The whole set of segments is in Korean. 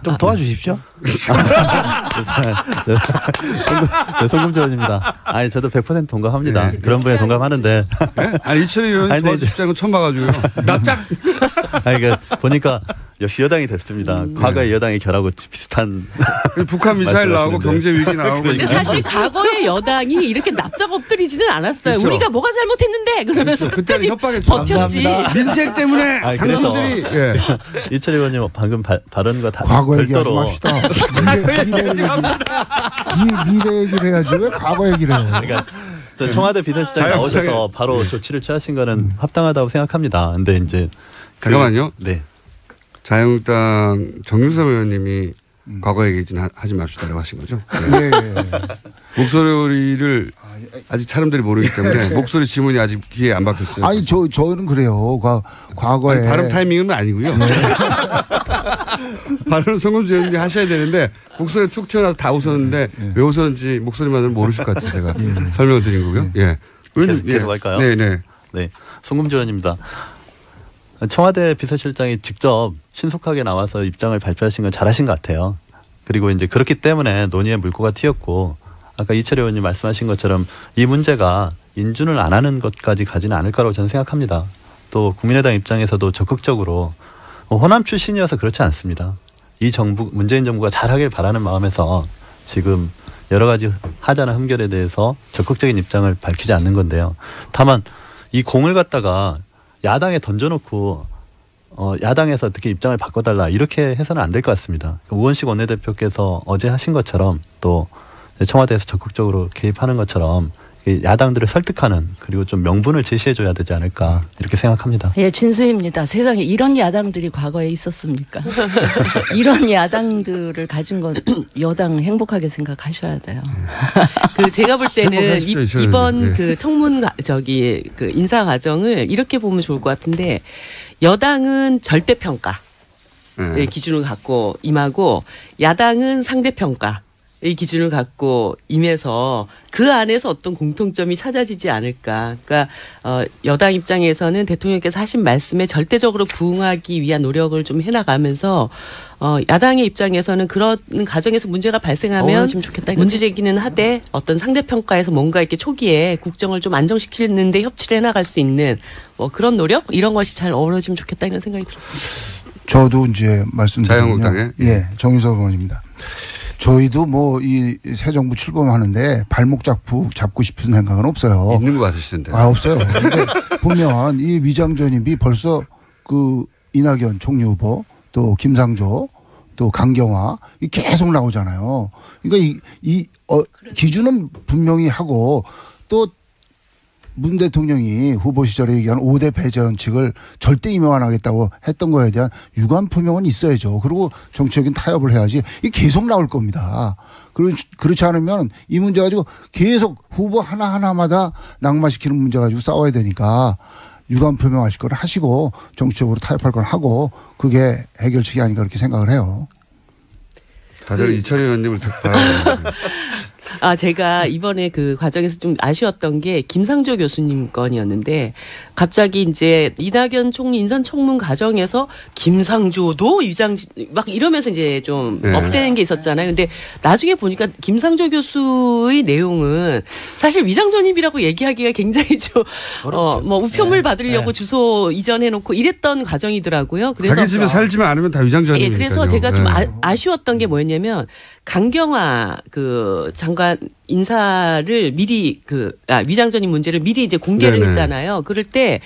좀 도와주십시오. 송금주 의원입니다. 아니 저도 100% 동감합니다. 네. 그런 분에 동감하는데. 네? 아니 이철희 의원이 도와주십시오 건 처음 봐가지고요. 납작. 아니 그러니까 보니까 역시 여당이 됐습니다. 과거의 여당의 결하고 비슷한. 북한 미사일 나오고 경제 위기 나오고. 근데 사실 과거의 여당이 이렇게 납작 엎드리지는 않았어요. 그렇죠. 우리가 뭐가 잘못했는데 그러면서 끝까지 버텼지. 민생 때문에 아니, 당신들이. 예. 이철희 의원님 방금 발언과 과거 얘기하지 맙시다. 미래 얘기를 해야지 왜 과거 얘기를 해요. 그러니까 청와대 비서실장 나오셔서 바로 조치를 취하신 거는 합당하다고 생각합니다. 근데 이제 잠깐만요. 네. 자유한국당 정유섭 의원님이 과거 얘기는 하지 맙시다라고 하신 거죠. 네. 목소리를 아직 사람들이 모르기 때문에 목소리 지문이 아직 귀에 안 박혔어요. 아니 저는 그래요. 과거에 아니, 발음 타이밍은 아니고요. 네. 발음은 송금주 의원님이 하셔야 되는데 목소리 툭 튀어나와서 다 웃었는데 왜 웃었는지 목소리만으로 모르실 것 같아요. 제가 설명을 드린 거고요. 예. 계속 할까요? 네네. 네. 송금주 의원입니다. 청와대 비서실장이 직접 신속하게 나와서 입장을 발표하신 건 잘하신 것 같아요. 그리고 이제 그렇기 때문에 논의의 물꼬가 튀었고 아까 이철희 의원님 말씀하신 것처럼 이 문제가 인준을 안 하는 것까지 가지는 않을 거라고 저는 생각합니다. 또 국민의당 입장에서도 적극적으로 호남 출신이어서 그렇지 않습니다. 이 정부 문재인 정부가 잘하길 바라는 마음에서 지금 여러 가지 하자나 흠결에 대해서 적극적인 입장을 밝히지 않는 건데요. 다만 이 공을 갖다가 야당에 던져놓고 야당에서 어떻게 입장을 바꿔달라 이렇게 해서는 안 될 것 같습니다. 우원식 원내대표께서 어제 하신 것처럼 또 청와대에서 적극적으로 개입하는 것처럼 야당들을 설득하는 그리고 좀 명분을 제시해줘야 되지 않을까 이렇게 생각합니다. 예, 진수입니다. 세상에 이런 야당들이 과거에 있었습니까? 이런 야당들을 가진 건 여당 행복하게 생각하셔야 돼요. 그 제가 볼 때는 이번 그 청문 그 인사 과정을 이렇게 보면 좋을 것 같은데 여당은 절대평가의 기준을 갖고 임하고 야당은 상대평가. 이 기준을 갖고 임해서 그 안에서 어떤 공통점이 찾아지지 않을까. 그러니까 여당 입장에서는 대통령께서 하신 말씀에 절대적으로 부응하기 위한 노력을 좀 해나가면서 야당의 입장에서는 그런 과정에서 문제가 발생하면 문제 제기는 하되 어떤 상대평가에서 뭔가 이렇게 초기에 국정을 좀 안정시키는데 협치를 해나갈 수 있는 뭐 그런 노력 이런 것이 잘 어우러지면 좋겠다 이런 생각이 들었습니다. 저도 이제 말씀드리면 자유한국당에 예, 정유섭 의원입니다. 저희도 뭐 이 새 정부 출범하는데 발목 잡고 싶은 생각은 없어요. 있는 거 같으시던데. 없어요. 근데 보면 이 위장전입이 벌써 그 이낙연 총리 후보 또 김상조 또 강경화 계속 나오잖아요. 그러니까 기준은 분명히 하고 또 문 대통령이 후보 시절에 얘기한 5대 배제 원칙을 절대 임명 안 하겠다고 했던 거에 대한 유감 표명은 있어야죠. 그리고 정치적인 타협을 해야지. 이게 계속 나올 겁니다. 그렇지 않으면 이 문제 가지고 계속 후보 하나하나마다 낙마시키는 문제 가지고 싸워야 되니까 유감 표명하실 걸 하시고 정치적으로 타협할 걸 하고 그게 해결책이 아닌가 그렇게 생각을 해요. 다들 이철희 의원님을 바라봅니다. 제가 이번에 그 과정에서 좀 아쉬웠던 게 김상조 교수님 건이었는데 갑자기 이제 이낙연 총리 인사청문 과정에서 김상조도 막 이러면서 이제 좀 업되는 게 있었잖아요. 근데 나중에 보니까 김상조 교수의 내용은 사실 위장전입이라고 얘기하기가 굉장히 좀 뭐 우편물 받으려고 주소 이전해놓고 이랬던 과정이더라고요. 그래서 자기 집에 살지만 않으면 다 위장전입이니까요. 그래서 제가 좀 아쉬웠던 게 뭐였냐면 강경화 그 장관 인사를 미리 위장전입 문제를 미리 이제 공개를 했잖아요. 그럴 때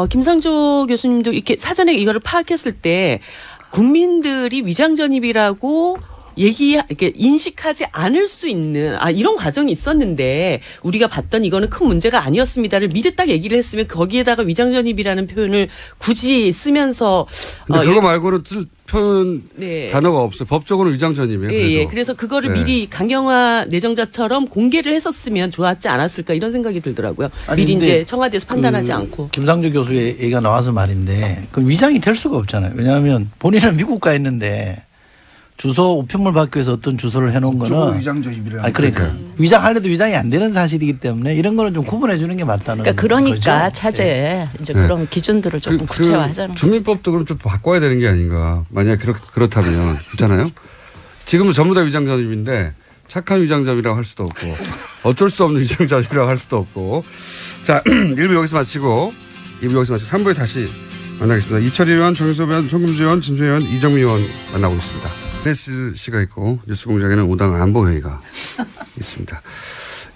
김상조 교수님도 이렇게 사전에 이거를 파악했을 때 국민들이 위장전입이라고 이렇게 인식하지 않을 수 있는 이런 과정이 있었는데 우리가 봤던 이거는 큰 문제가 아니었습니다를 미리 딱 얘기를 했으면 거기에다가 위장전입이라는 표현을 굳이 쓰면서 근데 그거 말고는 표현 단어가 없어요. 법적으로는 위장전입이에요. 예. 그래서 그거를 미리 강경화 내정자처럼 공개를 했었으면 좋았지 않았을까 이런 생각이 들더라고요. 미리 이제 청와대에서 판단하지 않고. 김상조 교수의 얘기가 나와서 말인데 그 위장이 될 수가 없잖아요. 왜냐하면 본인은 미국 가 있는데 주소 우편물 받기 위해서 어떤 주소를 해놓은 거는 위장전입이라는. 아니 그러니까 위장하려도 위장이 안 되는 사실이기 때문에 이런 거는 좀 구분해 주는 게 맞다는 그러니까 거죠. 차제에 이제 그런 기준들을 조금 구체화하자는 거죠. 주민법도 그럼 좀 바꿔야 되는 게 아닌가. 만약에 그렇다면 있잖아요. 지금은 전부 다 위장전입인데 착한 위장전이라고 할 수도 없고 어쩔 수 없는 위장전이라고 할 수도 없고. 자, 1부 여기서 마치고 2부 여기서 마치고 3부에 다시 만나겠습니다. 이철희 의원, 정유섭 의원, 송금주 의원, 진주 의원, 이정미 의원 만나고 있습니다. 프레스 씨가 있고 뉴스공장에는 5당 안보회의가 있습니다.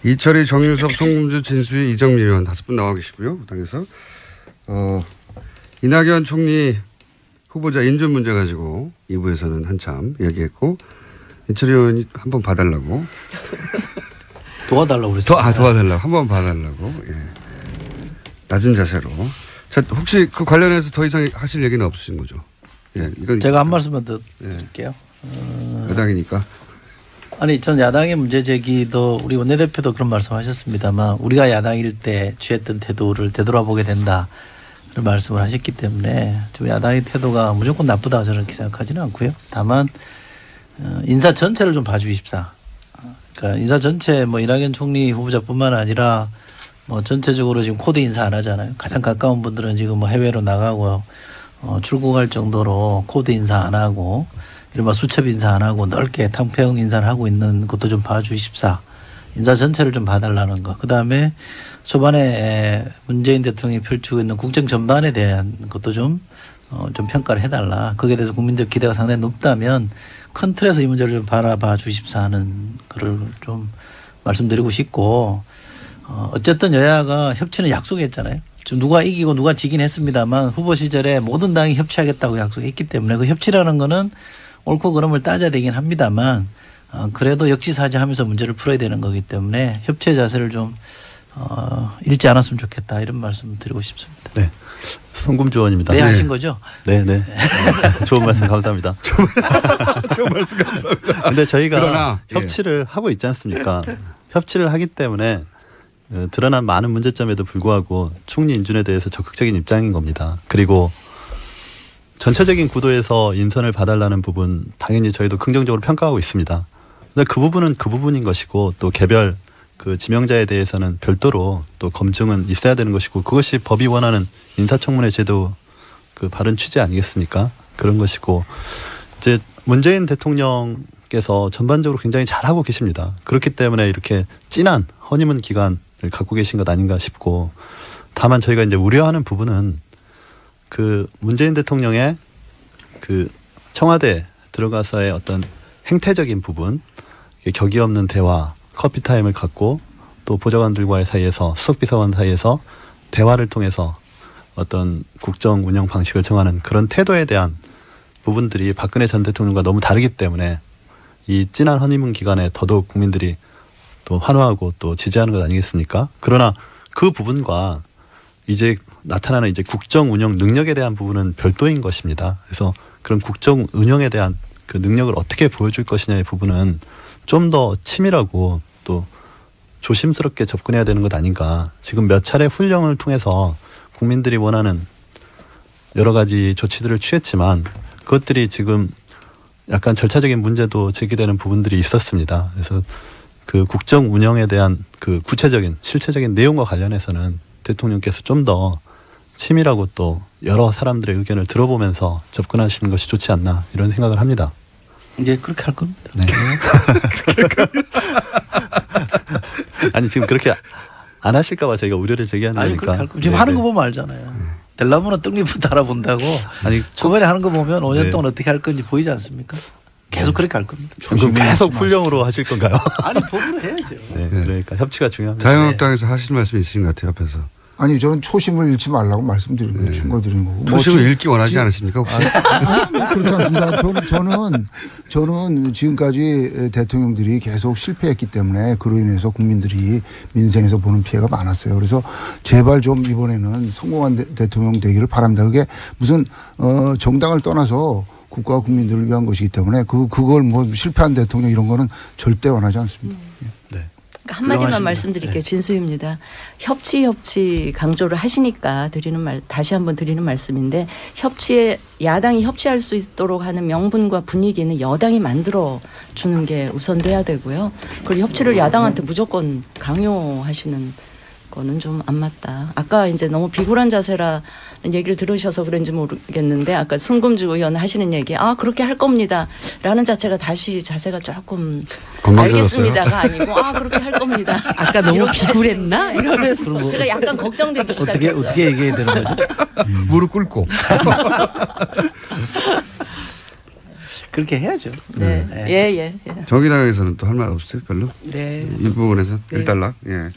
이철희, 정유섭, 송금주, 진수희, 이정미 의원 5분 나와 계시고요. 5당에서 이낙연 총리 후보자 인준 문제 가지고 2부에서는 한참 얘기했고 이철희 의원이 한번 봐달라고 도와달라고 그랬어요. 도와달라고 한번 봐달라고. 예. 낮은 자세로. 자, 혹시 그 관련해서 더 이상 하실 얘기는 없으신 거죠? 예, 이건 제가 한 말씀만 더 드릴게요. 여당이니까. 아니 전 야당의 문제 제기도 우리 원내대표도 그런 말씀하셨습니다만 우리가 야당일 때 취했던 태도를 되돌아보게 된다 그런 말씀을 하셨기 때문에 좀 야당의 태도가 무조건 나쁘다 저는 그렇게 생각하지는 않고요. 다만 인사 전체를 좀 봐주십사. 그러니까 인사 전체 뭐 이낙연 총리 후보자뿐만 아니라 뭐 전체적으로 지금 코드 인사 안 하잖아요. 가장 가까운 분들은 지금 뭐 해외로 나가고 출국할 정도로 코드 인사 안 하고 이른바 수첩 인사 안 하고 넓게 탕평 인사를 하고 있는 것도 좀 봐주십사. 인사 전체를 좀 봐달라는 거. 그다음에 초반에 문재인 대통령이 펼치고 있는 국정 전반에 대한 것도 좀 평가를 해달라. 거기에 대해서 국민적 기대가 상당히 높다면 큰 틀에서 이 문제를 좀 바라봐 주십사 하는 거를 좀 말씀드리고 싶고 어쨌든 여야가 협치는 약속했잖아요. 지금 누가 이기고 누가 지긴 했습니다만 후보 시절에 모든 당이 협치하겠다고 약속했기 때문에 그 협치라는 거는 옳고 그름을 따져야 되긴 합니다만 그래도 역지사지하면서 문제를 풀어야 되는 거기 때문에 협치의 자세를 좀 잃지 않았으면 좋겠다 이런 말씀 드리고 싶습니다. 네, 송금주 의원입니다. 네, 하신 거죠? 네. 좋은 말씀 감사합니다. 좋은 말씀 감사합니다. 근데 저희가 그러나, 협치를 하고 있지 않습니까? 협치를 하기 때문에 드러난 많은 문제점에도 불구하고 총리 인준에 대해서 적극적인 입장인 겁니다. 그리고 전체적인 구도에서 인선을 봐달라는 부분 당연히 저희도 긍정적으로 평가하고 있습니다. 근데 그 부분은 그 부분인 것이고 또 개별 그 지명자에 대해서는 별도로 또 검증은 있어야 되는 것이고 그것이 법이 원하는 인사청문회 제도 그 바른 취지 아니겠습니까? 그런 것이고 이제 문재인 대통령께서 전반적으로 굉장히 잘하고 계십니다. 그렇기 때문에 이렇게 진한 허니문 기간을 갖고 계신 것 아닌가 싶고 다만 저희가 이제 우려하는 부분은 그 문재인 대통령의 그 청와대 들어가서의 어떤 행태적인 부분, 격이 없는 대화, 커피 타임을 갖고 또 보좌관들과의 사이에서 수석비서관 사이에서 대화를 통해서 어떤 국정 운영 방식을 정하는 그런 태도에 대한 부분들이 박근혜 전 대통령과 너무 다르기 때문에 이 진한 허니문 기간에 더더욱 국민들이 또 환호하고 또 지지하는 것 아니겠습니까? 그러나 그 부분과 이제 나타나는 이제 국정 운영 능력에 대한 부분은 별도인 것입니다. 그래서 그런 국정 운영에 대한 그 능력을 어떻게 보여줄 것이냐의 부분은 좀 더 치밀하고 또 조심스럽게 접근해야 되는 것 아닌가. 지금 몇 차례 훈령을 통해서 국민들이 원하는 여러 가지 조치들을 취했지만 그것들이 지금 약간 절차적인 문제도 제기되는 부분들이 있었습니다. 그래서 그 국정 운영에 대한 그 구체적인 실체적인 내용과 관련해서는 대통령께서 좀 더 치밀하고 또 여러 사람들의 의견을 들어보면서 접근하시는 것이 좋지 않나 이런 생각을 합니다. 이제 그렇게 할 겁니다. 네. 아니 지금 그렇게 안 하실까 봐 저희가 우려를 제기하는 아니 거니까. 그렇게 할 겁니다. 지금 하는 거 보면 알잖아요. 될라면은 떡잎부터 알아본다고. 아니 초반에 하는 거 보면 5년 네. 동안 어떻게 할 건지 보이지 않습니까? 계속 그렇게 할 겁니다. 그럼 계속 훈령으로 하실 건가요? 아니 법으로 해야죠. 네, 그러니까 협치가 중요합니다. 자유한국당에서 하실 말씀이 있으신 것 같아요. 옆에서. 아니 저는 초심을 잃지 말라고 말씀드린 거예요. 충고드린 거고. 초심을 읽기 원하지 않으십니까 혹시? 그렇지 않습니다. 저는 지금까지 대통령들이 계속 실패했기 때문에 그로 인해서 국민들이 민생에서 보는 피해가 많았어요. 그래서 제발 좀 이번에는 성공한 대통령 되기를 바랍니다. 그게 무슨 정당을 떠나서 국가와 국민들을 위한 것이기 때문에 그걸 뭐 실패한 대통령 이런 거는 절대 원하지 않습니다. 네. 한마디만 훌륭하십니다. 말씀드릴게요. 네. 진수입니다. 협치 강조를 하시니까 다시 한번 드리는 말씀인데 야당이 협치할 수 있도록 하는 명분과 분위기는 여당이 만들어 주는 게 우선돼야 되고요. 그리고 협치를 야당한테 무조건 강요하시는 거는 좀 안 맞다. 아까 이제 너무 비굴한 자세라는 얘기를 들으셔서 그런지 모르겠는데 아까 순금주 의원 하시는 얘기 그렇게 할 겁니다. 라는 자체가 다시 자세가 조금 알겠습니다가 아니고 그렇게 할 겁니다. 아까 너무 비굴했나? 이러면서 제가 약간 걱정되기 시작했어요. 어떻게 얘기해야 되는 거죠? 무릎 꿇고. 그렇게 해야죠. 네. 예. 정의당에서는 또 할 말 없어요, 별로? 네. 이 부분에서 네. 일단락. 예.